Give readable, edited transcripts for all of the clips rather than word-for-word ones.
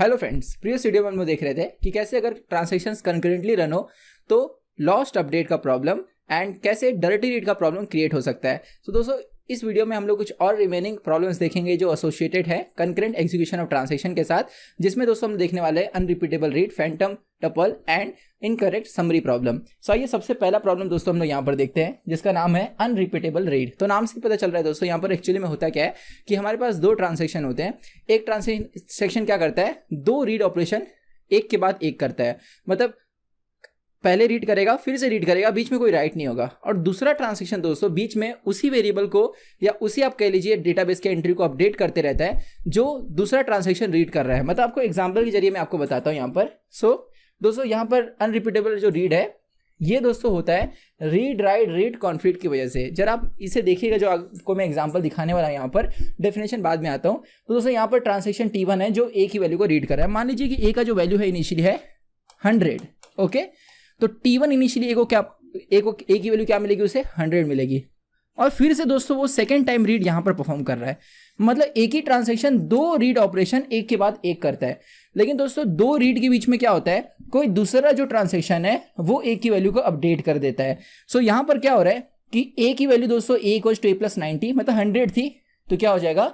Hello friends, previous video में हम लोग देख रहे थे कि कैसे अगर ट्रांजैक्शंस कंकरेंटली रन हो तो लॉस्ट अपडेट का प्रॉब्लम एंड कैसे डर्टी रीड का प्रॉब्लम क्रिएट हो सकता है। तो दोस्तों इस वीडियो में हम लोग कुछ और रिमेनिंग प्रॉब्लम्स देखेंगे जो एसोसिएटेड है कंकरेंट एग्जीक्यूशन ऑफ ट्रांजैक्शन के साथ, जिसमें दोस्तों हम देखने वाले हैं unrepeatable read, phantom tuple and incorrect summary problem. So आइए सबसे पहला प्रॉब्लम दोस्तों हम लोग यहाँ पर देखते हैं जिसका नाम है अनरिपीटेबल रीड। तो नाम से पता चल रहा है दोस्तों यहाँ पर एक्चुअली में होता क्या है कि हमारे पास दो ट्रांजैक्शन होते हैं। एक ट्रांजैक्शन क्या करता है, दो रीड ऑपरेशन एक के बाद एक करता है, मतलब पहले रीड करेगा फिर से रीड करेगा, बीच में कोई राइट नहीं होगा। और दूसरा ट्रांजैक्शन दोस्तों बीच में उसी वेरिएबल को या उसी आप कह लीजिए डेटाबेस के एंट्री को अपडेट करते रहता है जो दूसरा ट्रांजैक्शन रीड कर रहा है। मतलब आपको एग्जांपल के जरिए मैं आपको बताता हूं यहाँ पर। दोस्तों यहाँ पर अनरिपीटेबल जो रीड है ये दोस्तों होता है रीड राइट रीड कॉन्फ्लिक्ट की वजह से। जब आप इसे देखिएगा, जो आपको मैं एग्जांपल दिखाने वाला हूँ यहाँ पर, डेफिनेशन बाद में आता हूँ। तो दोस्तों यहाँ पर ट्रांजैक्शन T1 है जो ए की वैल्यू को रीड कर रहा है। मान लीजिए कि ए का जो वैल्यू है इनिशियली है 100, ओके। तो T1 इनिशियली ए की वैल्यू क्या मिलेगी, उसे 100 मिलेगी। और फिर से दोस्तों वो सेकेंड टाइम रीड यहाँ पर परफॉर्म कर रहा है। मतलब एक ही ट्रांजैक्शन दो रीड ऑपरेशन एक के बाद एक करता है। लेकिन दोस्तों दो रीड के बीच में क्या होता है, कोई दूसरा जो ट्रांजैक्शन है वो ए की वैल्यू को अपडेट कर देता है। सो यहाँ पर क्या हो रहा है कि ए की वैल्यू दोस्तों a=a+90, मतलब 100 थी तो क्या हो जाएगा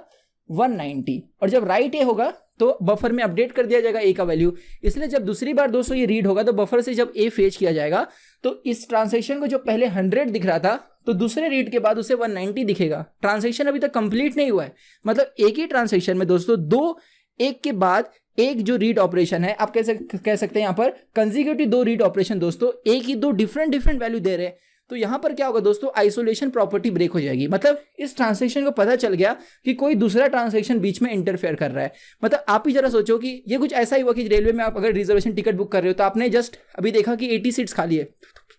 190। और जब राइट ए होगा तो बफर में अपडेट कर दिया जाएगा ए का वैल्यू। इसलिए जब दूसरी बार दोस्तों ये रीड होगा तो बफर से जब ए फेच किया जाएगा तो इस ट्रांजैक्शन को जो पहले 100 दिख रहा था तो दूसरे रीड के बाद उसे 190 दिखेगा। ट्रांजैक्शन अभी तक कंप्लीट नहीं हुआ है। मतलब एक ही ट्रांजैक्शन में दोस्तों दो एक के बाद एक जो रीड ऑपरेशन है, आप कह सकते हैं यहाँ पर कंसेक्यूटिव दो रीड ऑपरेशन दोस्तों एक ही दो डिफरेंट वैल्यू दे रहे हैं। तो यहां पर क्या होगा दोस्तों, आइसोलेशन प्रॉपर्टी ब्रेक हो जाएगी। मतलब इस ट्रांजैक्शन को पता चल गया कि कोई दूसरा ट्रांजैक्शन बीच में इंटरफेयर कर रहा है। मतलब आप ही जरा सोचो कि ये कुछ ऐसा ही हुआ कि रेलवे में आप अगर रिजर्वेशन टिकट बुक कर रहे हो तो आपने जस्ट अभी देखा कि 80 सीट्स खाली है,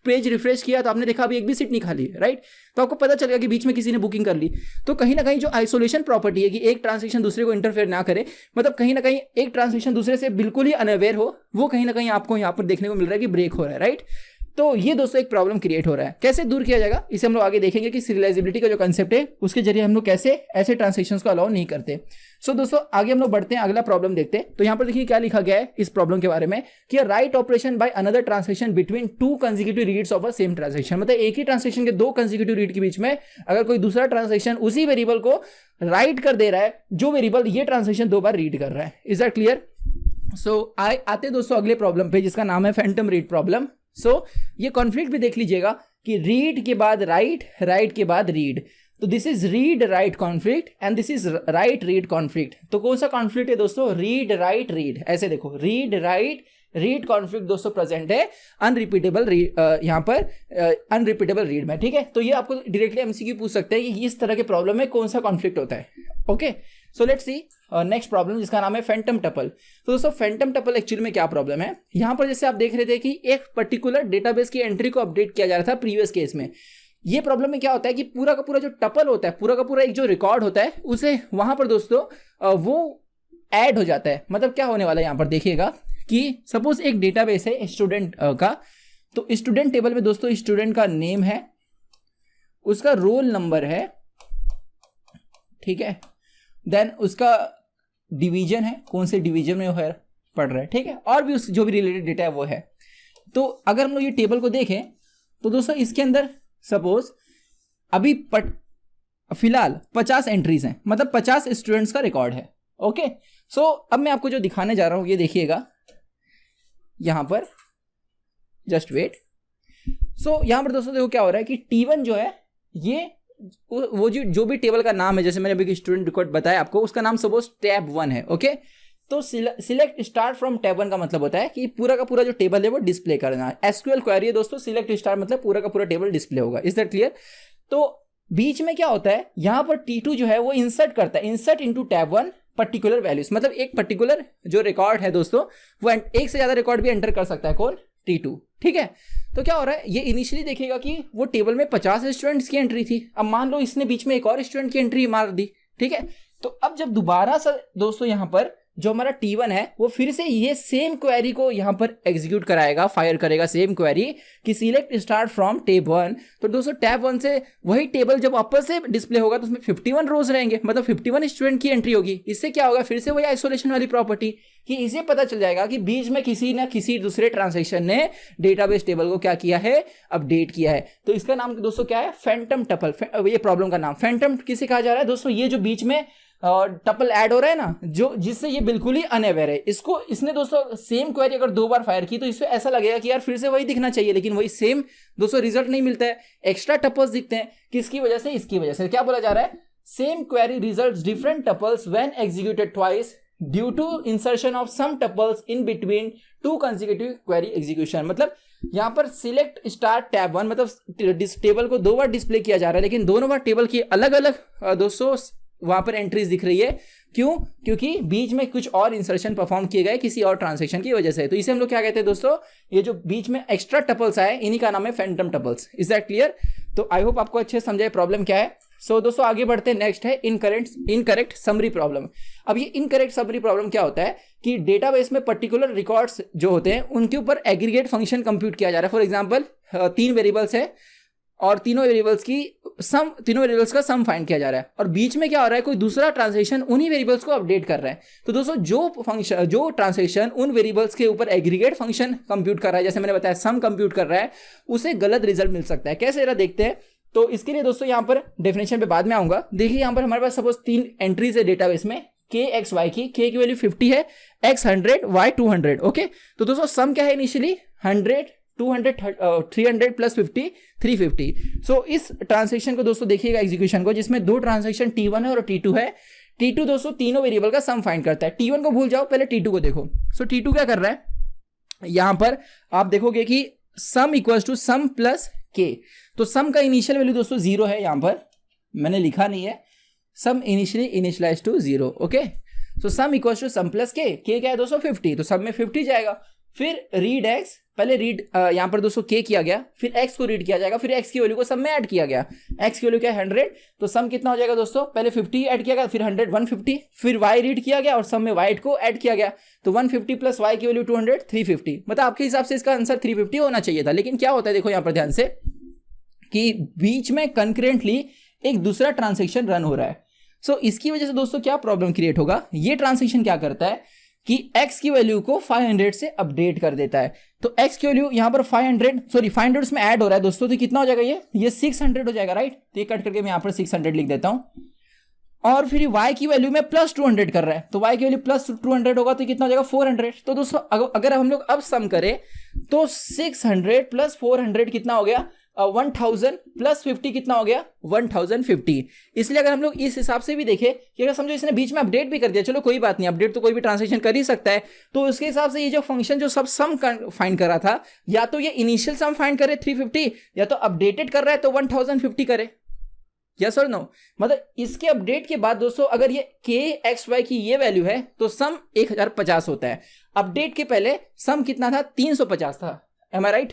पेज रिफ्रेश किया तो आपने देखा अभी एक भी सीट नहीं खाली है, राइट। तो आपको पता चल गया कि बीच में किसी ने बुकिंग कर ली। तो कहीं ना कहीं जो आइसोलेशन प्रॉपर्टी है कि एक ट्रांजैक्शन दूसरे को इंटरफेयर ना करे, मतलब कहीं ना कहीं एक ट्रांजैक्शन दूसरे से बिल्कुल ही अनअवेयर हो, वो कहीं ना कहीं आपको यहाँ पर देखने को मिल रहा है कि ब्रेक हो रहा है, राइट। तो ये दोस्तों एक प्रॉब्लम क्रिएट हो रहा है। कैसे दूर किया जाएगा इसे हम लोग आगे देखेंगे कि सीरियलाइजेबिलिटी का जो कंसेप्ट है उसके जरिए हम लोग कैसे ऐसे ट्रांजैक्शंस को अलाउ नहीं करते। सो दोस्तों आगे हम लोग बढ़ते हैं, अगला प्रॉब्लम देखते हैं। तो यहाँ पर देखिए क्या लिखा गया है इस प्रॉब्लम के बारे में कि write operation by another transaction between two consecutive reads of a same transaction. मतलब एक ही ट्रांजैक्शन के दो कंसेक्यूटिव रीड के बीच में अगर कोई दूसरा ट्रांजैक्शन उसी वेरिएबल को राइट कर दे रहा है जो वेरिएबल ये ट्रांजैक्शन दो बार रीड कर रहा है। Is that clear? सो आते दोस्तों अगले प्रॉब्लम पे जिसका नाम है फैंटम रीड प्रॉब्लम। ये कॉन्फ्लिक्ट भी देख लीजिएगा कि रीड के बाद राइट, राइट के बाद रीड। तो this is read write conflict and this is right read conflict. तो कौन सा कॉन्फ्लिक्ट है दोस्तों, रीड राइट रीड। ऐसे देखो रीड राइट रीड कॉन्फ्लिक्ट दोस्तों प्रेजेंट है अनरिपीटेबल रीड, यहाँ पर अनरिपीटेबल रीड में, ठीक है। तो ये आपको डायरेक्टली एमसीक्यू पूछ सकते हैं कि इस तरह के प्रॉब्लम में कौन सा कॉन्फ्लिक्ट होता है, okay. So let's see next problem जिसका नाम है फैंटम टपल। तो दोस्तों फैंटम टपल एक्चुअली में क्या प्रॉब्लम है, यहाँ पर जैसे आप देख रहे थे कि एक पर्टिकुलर डेटाबेस की एंट्री को अपडेट किया जा रहा था प्रीवियस केस में। ये प्रॉब्लम में क्या होता है कि पूरा का पूरा जो टपल होता है, पूरा का पूरा एक जो रिकॉर्ड होता है उसे वहां पर दोस्तों वो ऐड हो जाता है। मतलब क्या होने वाला है यहाँ पर देखिएगा कि सपोज एक डेटाबेस है स्टूडेंट का, तो स्टूडेंट टेबल में दोस्तों स्टूडेंट का नेम है, उसका रोल नंबर है, ठीक है, देन उसका डिवीजन है, कौन से डिवीजन में वो है पढ़ रहा है, ठीक है, और भी उस जो भी रिलेटेड डेटा है वो है। तो अगर हम लोग ये टेबल को देखें तो दोस्तों इसके अंदर सपोज अभी फिलहाल 50 एंट्रीज हैं, मतलब 50 स्टूडेंट्स का रिकॉर्ड है, ओके। सो अब मैं आपको जो दिखाने जा रहा हूं ये देखिएगा यहां पर, जस्ट वेट। सो यहां पर दोस्तों देखो क्या हो रहा है कि T1 जो है ये वो जो भी टेबल का नाम है, जैसे मैंने अभी स्टूडेंट रिकॉर्ड बताया आपको, उसका नाम सपोज टैब 1 है, ओके। तो सिलेक्ट स्टार फ्रॉम टैब 1 का मतलब होता है कि पूरा का पूरा जो टेबल है वो डिस्प्ले करना है। एसक्यूएल क्वेरी है दोस्तों, सिलेक्ट स्टार मतलब पूरा का पूरा टेबल डिस्प्ले होगा। Is that clear? तो बीच में क्या होता है, यहां पर T2 जो है वो इंसर्ट करता है, insert into tab 1 particular values. मतलब एक पर्टिकुलर जो रिकॉर्ड है दोस्तों वो एक से ज्यादा रिकॉर्ड भी एंटर कर सकता है, कौन, T2, ठीक है। तो क्या हो रहा है, ये इनिशियली देखिएगा कि वो टेबल में 50 स्टूडेंट्स की एंट्री थी। अब मान लो इसने बीच में एक और स्टूडेंट की एंट्री मार दी, ठीक है। तो अब जब दोबारा से दोस्तों यहां पर जो हमारा T1 है वो फिर से ये सेम क्वेरी को यहाँ पर एग्जीक्यूट कराएगा, फायर करेगा सेम क्वेरी कि सिलेक्ट स्टार्ट फ्रॉम टेब 1। तो दोस्तों टैब 1 से वही टेबल जब वापस से डिस्प्ले होगा तो उसमें 51 रोज रहेंगे, मतलब 51 स्टूडेंट की एंट्री होगी। इससे क्या होगा, फिर से वही आइसोलेशन वाली प्रॉपर्टी कि इसे पता चल जाएगा कि बीच में किसी ना किसी दूसरे ट्रांजैक्शन ने डेटाबेस टेबल को क्या किया है, अपडेट किया है। तो इसका नाम दोस्तों क्या है, फैंटम टपल। ये प्रॉब्लम का नाम फैंटम किसे कहा जा रहा है दोस्तों, ये जो बीच में टपल ऐड हो रहा है ना, जो जिससे ये बिल्कुल ही अनअवेयर है। इसने दोस्तों सेम क्वेरी अगर 2 बार फायर की तो इससे ऐसा लगेगा कि यार फिर से वही दिखना चाहिए, लेकिन वही सेम दोस्तों रिजल्ट नहीं मिलता है, एक्स्ट्रा टपल्स दिखते हैं। किसकी वजह से, इसकी वजह से। क्या बोला जा रहा है, same query results different tuples when executed twice due to insertion of some tuples in between 2 consecutive query execution. मतलब यहाँ पर सिलेक्ट स्टार्ट टैब 1 मतलब टेबल को 2 बार डिस्प्ले किया जा रहा है, लेकिन दोनों बार टेबल की अलग अलग दोस्तों वहां पर एंट्रीज दिख रही है। क्यों, क्योंकि बीच में कुछ और इंसर्शन परफॉर्म किए गए किसी और ट्रांजैक्शन की वजह से। तो इसे हम लोग क्या कहते हैं दोस्तों, ये जो बीच में एक्स्ट्रा टपल्स आए इन्हीं का नाम है Phantom tuples. Is that clear? तो आई होप आपको अच्छे समझाए प्रॉब्लम क्या है। सो दोस्तों आगे बढ़ते हैं, नेक्स्ट है इनकरेक्ट समरी प्रॉब्लम। अब ये इनकरेक्ट समरी प्रॉब्लम क्या होता है कि डेटाबेस में पर्टिकुलर रिकॉर्ड्स जो होते हैं उनके ऊपर एग्रीगेट फंक्शन कंप्यूट किया जा रहा है। फॉर एग्जांपल 3 वेरिएबल्स है और तीनों वेरिएबल्स का सम फाइंड किया जा रहा है, और बीच में क्या हो रहा है, कोई दूसरा ट्रांजैक्शन उन्हीं वेरिएबल्स को अपडेट कर रहा है। तो दोस्तों जो ट्रांजैक्शन उन वेरिएबल्स के ऊपर एग्रीगेट फंक्शन कंप्यूट कर रहा है, जैसे मैंने बताया सम कंप्यूट कर रहा है, उसे गलत रिजल्ट मिल सकता है। कैसे जरा देखते हैं। तो इसके लिए दोस्तों यहाँ पर डेफिनेशन पे बाद में आऊंगा। देखिए यहाँ पर हमारे पास सपोज 3 एंट्रीज है डेटाबेस में, k x y की। k की वैल्यू 50 है, x 100, y 200। ओके, तो दोस्तों सम क्या है इनिशियली 100, 200, 300 प्लस 50, 350। सो इस ट्रांजैक्शन को दोस्तों देखिएगा एग्जीक्यूशन को, जिसमें 2 ट्रांजैक्शन T1 है और T2 है। T2 दोस्तों तीनों वेरिएबल का सम फाइंड करता है। T1 को भूल जाओ, पहले T2 को देखो। सो T2 क्या कर रहा है, यहां पर आप देखोगे कि sum equals to sum plus k। तो सम का इनिशियल वैल्यू दोस्तों 0 है, यहां पर मैंने लिखा नहीं है, sum initialise to 0। Okay, so sum equals to sum plus k। k क्या है दोस्तों 50, तो सब में 50 जाएगा। फिर रीड x, पहले रीड यहां पर दोस्तों k किया गया, फिर x को रीड किया जाएगा, फिर x की वैल्यू को सब में ऐड किया गया। x की वैल्यू क्या है 100, तो सम कितना हो जाएगा दोस्तों, पहले 50 ऐड किया गया, फिर 100 150, फिर y रीड किया गया और सब में y को ऐड किया गया। तो 150 प्लस y की वैल्यू 200, 350। मतलब आपके हिसाब से इसका आंसर 350 होना चाहिए था, लेकिन क्या होता है देखो यहाँ पर ध्यान से कि बीच में कंकरेंटली एक दूसरा ट्रांजैक्शन रन हो रहा है। सो इसकी वजह से दोस्तों क्या प्रॉब्लम क्रिएट होगा, ये ट्रांजैक्शन क्या करता है कि x की वैल्यू को 500 से अपडेट कर देता है। तो x की वैल्यू यहां पर 500 उसमें ऐड हो रहा है दोस्तों, तो कितना हो जाएगा ये 600 हो जाएगा, राइट। तो ये कट करके मैं यहां पर 600 लिख देता हूं। और फिर y की वैल्यू में प्लस 200 कर रहा है, तो y की वैल्यू प्लस 200 होगा तो कितना हो जाएगा 400। तो दोस्तों अगर हम लोग अब सम करें तो 600 प्लस 400 कितना हो गया 1000 प्लस 50 कितना हो गया 1050। इसलिए अगर हम लोग इस हिसाब से भी देखें कि अगर समझो इसने बीच में अपडेट भी कर दिया, चलो कोई बात नहीं, अपडेट तो कोई भी ट्रांजैक्शन कर ही सकता है, तो उसके हिसाब से ये जो फंक्शन जो सब सम फाइंड कर रहा था, या तो ये इनिशियल सम फाइंड करे 350, या तो अपडेटेड कर रहा है तो 1050 करे। यस और नो, मतलब इसके अपडेट के बाद दोस्तों अगर ये k x y की ये वैल्यू है तो सम 1050 होता है। अपडेट के पहले सम कितना था 350 था, एम आई राइट।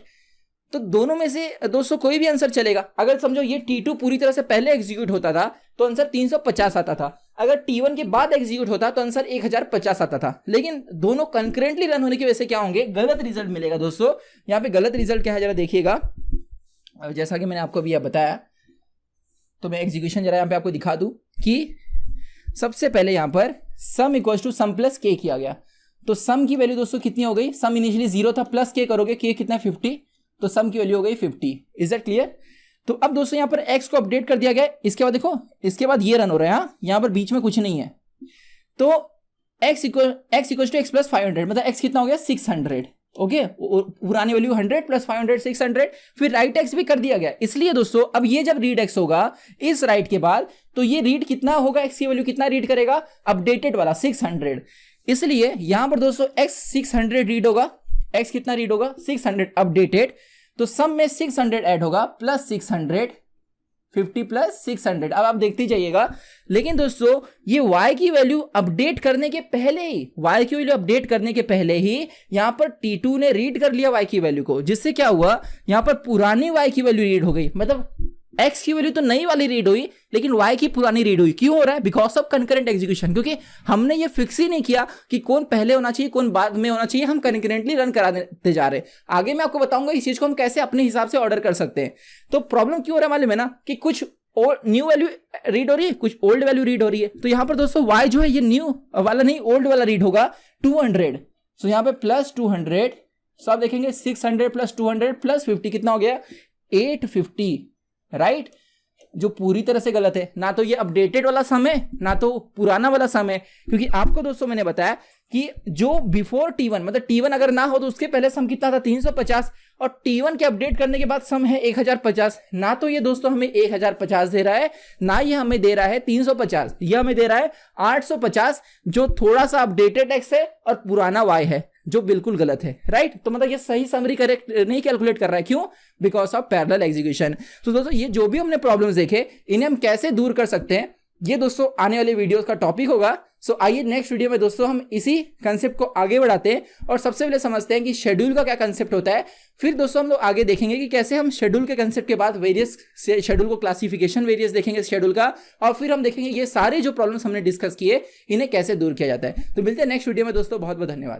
तो दोनों में से दोस्तों कोई भी आंसर चलेगा। अगर समझो ये T2 पूरी तरह से पहले एग्जीक्यूट होता था तो आंसर 350 आता था, अगर T1 के बाद एग्जीक्यूट होता तो आंसर 1050 आता था। लेकिन दोनों कंकरेंटली रन होने की वजह से क्या होंगे, गलत रिजल्ट मिलेगा दोस्तों। यहाँ पे गलत रिजल्ट क्या है जरा देखिएगा, जैसा कि मैंने आपको अभी बताया, तो मैं एग्जीक्यूशन जरा यहाँ पे आपको दिखा दूं कि सबसे पहले यहाँ पर sum equals to sum plus k किया गया। तो सम की वैल्यू दोस्तों कितनी हो गई, सम इनिशियली 0 था, प्लस k करोगे, k कितना 50, तो सम की वैल्यू हो गई 50। Is that clear? तो अब दोस्तों यहाँ पर x को अपडेट कर दिया गया। इसके बाद देखो, इसके बाद ये रन हो रहा है, यहाँ पर बीच में कुछ नहीं है। तो x equals to x plus 500, मतलब x कितना हो गया 600। ओके, पुरानी वैल्यू 100 प्लस 500 600, फिर राइट एक्स भी कर दिया गया। इसलिए दोस्तों अब ये जब रीड एक्स होगा इस राइट के बाद, तो ये रीड कितना होगा, एक्स की वैल्यू कितना रीड करेगा, अपडेटेड वाला 600। इसलिए यहां पर दोस्तों x 600 रीड होगा, x कितना रीड होगा 600 अपडेटेड। तो सम में 600 ऐड होगा प्लस 600, 50 प्लस 600। अब आप देखते जाइएगा। लेकिन दोस्तों ये y की वैल्यू अपडेट करने के पहले ही, y की वैल्यू अपडेट करने के पहले ही यहां पर T2 ने रीड कर लिया y की वैल्यू को, जिससे क्या हुआ, यहां पर पुरानी y की वैल्यू रीड हो गई। मतलब x की वैल्यू तो नई वाली रीड हुई लेकिन y की पुरानी रीड हुई। क्यों हो रहा है? बिकॉज ऑफ कंकरेंट एग्जीक्यूशन, क्योंकि हमने ये फिक्स ही नहीं किया कि कौन पहले होना चाहिए कौन बाद में होना चाहिए, हम कंकरेंटली रन करा देते जा रहे हैं। आगे मैं आपको बताऊंगा इस चीज को हम कैसे अपने हिसाब से ऑर्डर कर सकते हैं। तो प्रॉब्लम क्यों हो रहा है मालूम है ना, कि कुछ न्यू वैल्यू रीड हो रही है, कुछ ओल्ड वैल्यू रीड हो रही है। तो यहां पर दोस्तों y जो है ये न्यू वाला नहीं ओल्ड वाला रीड होगा 200। सो यहां पे प्लस 200, सो आप देखेंगे 600 प्लस 200 प्लस 50 कितना हो गया 850, राइट। जो पूरी तरह से गलत है, ना तो ये अपडेटेड वाला सम है ना तो पुराना वाला सम है। क्योंकि आपको दोस्तों मैंने बताया कि जो बिफोर T1 मतलब T1 अगर ना हो तो उसके पहले सम कितना था 350, और T1 के अपडेट करने के बाद सम है 1050। ना तो ये दोस्तों हमें 1050 दे रहा है, ना ये हमें दे रहा है 350, ये हमें दे रहा है 850, जो थोड़ा सा अपडेटेड x है और पुराना y है, जो बिल्कुल गलत है, राइट। तो मतलब ये सही समरी करेक्ट नहीं कैलकुलेट कर रहा है। क्यों? Because of parallel execution. तो दोस्तों ये जो भी हमने प्रॉब्लम्स देखे इन्हें हम कैसे दूर कर सकते हैं, ये दोस्तों आने वाले वीडियोस का टॉपिक होगा। सो आइए नेक्स्ट वीडियो में दोस्तों हम इसी कंसेप्ट को आगे बढ़ाते हैं और सबसे पहले समझते हैं कि शेड्यूल का क्या कंसेप्ट होता है। फिर दोस्तों हम लोग आगे देखेंगे कि कैसे हम शेड्यूल के कंसेप्ट के बाद वेरियस शेड्यूल को क्लासिफिकेशन वेरियस देखेंगे शेड्यूल का, और फिर हम देखेंगे ये सारे जो प्रॉब्लम्स हमने डिस्कस किए इन्हें कैसे दूर किया जाता है। तो मिलते हैं नेक्स्ट वीडियो में दोस्तों, बहुत बहुत धन्यवाद।